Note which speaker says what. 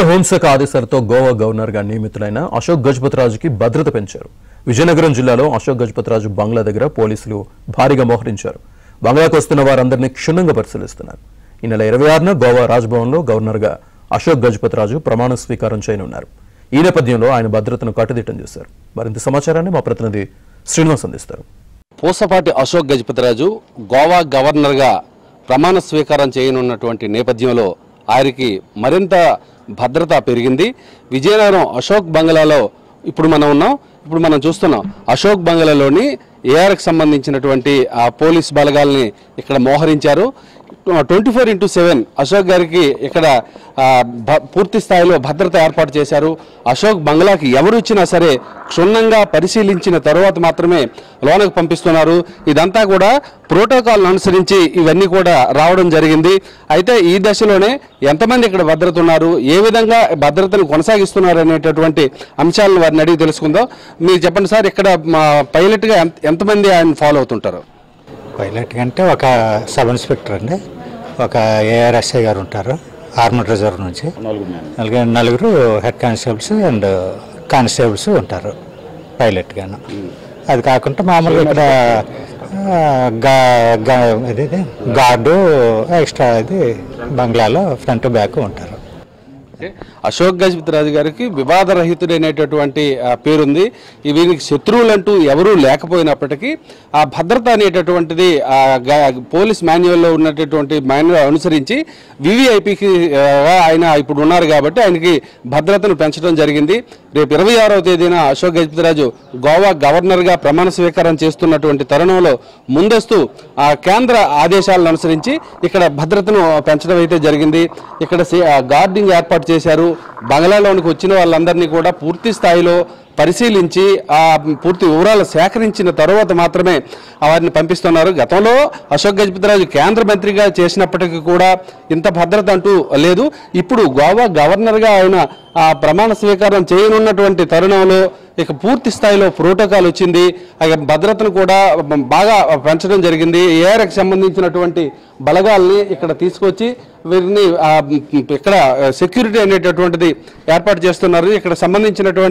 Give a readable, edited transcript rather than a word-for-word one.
Speaker 1: హోంశాఖ ఆదేశాలతో గోవా గవర్నర్ గా నియమితులైన అశోక్ గజపతిరాజుకి భద్రత పెంచారు. విజయనగరం జిల్లాలో అశోక్ గజపతిరాజు బంగ్లా దగ్గర పోలీసులు భారీగా మోహరించారు. బంగ్లాకు వస్తున్న వారందరినీ క్షుణ్ణంగా పరిశీలిస్తున్నారు. ఈ నెల 26న గోవా రాజ్భవన్లో గవర్నర్ గా అశోక్ గజపతిరాజు ప్రమాణ స్వీకారం చేయనున్నారు. ఈ నేపథ్యంలో ఆయన భద్రతను కట్టుదిట్టం చేశారు. మరింత సమాచారాన్ని మా ప్రతినిధి శ్రీనివాస్ అందిస్తారు.
Speaker 2: పూసపాటి అశోక్ గజపతిరాజు గోవా గవర్నర్ గా ప్రమాణ స్వీకారం చేయనున్నటువంటి నేపథ్యంలో ఆయనకి మరింత భద్రత పెరిగింది. విజయనగరం అశోక్ బంగ్లాలో ఇప్పుడు మనం చూస్తున్నాం. అశోక్ బంగ్లాలోని ఏఆర్కి సంబంధించినటువంటి ఆ పోలీస్ బలగాల్ని ఇక్కడ మోహరించారు. 24/7 అశోక్ గారికి ఇక్కడ పూర్తి స్థాయిలో భద్రత ఏర్పాటు చేశారు. అశోక్ బంగ్లాకి ఎవరు ఇచ్చినా సరే క్షుణ్ణంగా పరిశీలించిన తర్వాత మాత్రమే లోనకు పంపిస్తున్నారు. ఇదంతా కూడా ప్రోటోకాల్ అనుసరించి ఇవన్నీ కూడా రావడం జరిగింది. అయితే ఈ దశలోనే ఎంతమంది ఇక్కడ భద్రత ఉన్నారు, ఏ విధంగా భద్రతను కొనసాగిస్తున్నారు అనేటటువంటి అంశాలను వారిని అడిగి తెలుసుకుందాం. మీరు చెప్పండి సార్, ఇక్కడ పైలట్గా ఎంతమంది ఆయన ఫాలో అవుతుంటారు?
Speaker 3: పైలట్ అంటే ఒక సబ్ ఇన్స్పెక్టర్ అండి, ఒక ఏఆర్ఎస్ఐ గారు ఉంటారు ఆర్మడ్ రిజర్వ్ నుంచి, నలుగురు హెడ్ కానిస్టేబుల్స్ అండ్ కానిస్టేబుల్స్ ఉంటారు పైలట్ గాను. అది కాకుండా మామూలుగా ఇక్కడ గార్డు ఎక్స్ట్రా ఇది బంగ్లాలో ఫ్రంట్ బ్యాక్ ఉంటారు.
Speaker 2: అశోక్ గజపతిరాజు గారికి వివాదరహితుడైనటువంటి పేరుంది. వీరికి శత్రువులంటూ ఎవరూ లేకపోయినప్పటికీ ఆ భద్రత అనేటటువంటిది పోలీస్ మాన్యువల్లో ఉన్నటువంటి మాన్యువల్ అనుసరించి వివిఐపికి ఆయన ఇప్పుడు ఉన్నారు కాబట్టి ఆయనకి భద్రతను పెంచడం జరిగింది. రేపు 26వ తేదీన అశోక్ గజపతిరాజు గోవా గవర్నర్గా ప్రమాణ స్వీకారం చేస్తున్నటువంటి తరుణంలో ముందస్తు కేంద్ర ఆదేశాలను అనుసరించి ఇక్కడ భద్రతను పెంచడం అయితే జరిగింది. ఇక్కడ గార్డింగ్ ఏర్పాటు చేశారు. బంగ్లాలోనికి వచ్చిన వాళ్ళందరినీ కూడా పూర్తి స్థాయిలో పరిశీలించి పూర్తి వివరాలు సేకరించిన తర్వాత మాత్రమే వారిని పంపిస్తున్నారు. గతంలో అశోక్ గజపతిరాజు కేంద్ర మంత్రిగా చేసినప్పటికీ కూడా ఇంత భద్రత అంటూ లేదు. ఇప్పుడు గోవా గవర్నర్గా ఆయన ప్రమాణ స్వీకారం చేయనున్నటువంటి తరుణంలో ఇక పూర్తి స్థాయిలో ప్రోటోకాల్ వచ్చింది. భద్రతను కూడా బాగా పెంచడం జరిగింది. ఏఆర్కి సంబంధించినటువంటి బలగాల్ని ఇక్కడ తీసుకొచ్చి వీరిని ఇక్కడ సెక్యూరిటీ అనేటటువంటిది ఏర్పాటు చేస్తున్నారు. ఇక్కడ సంబంధించినటువంటి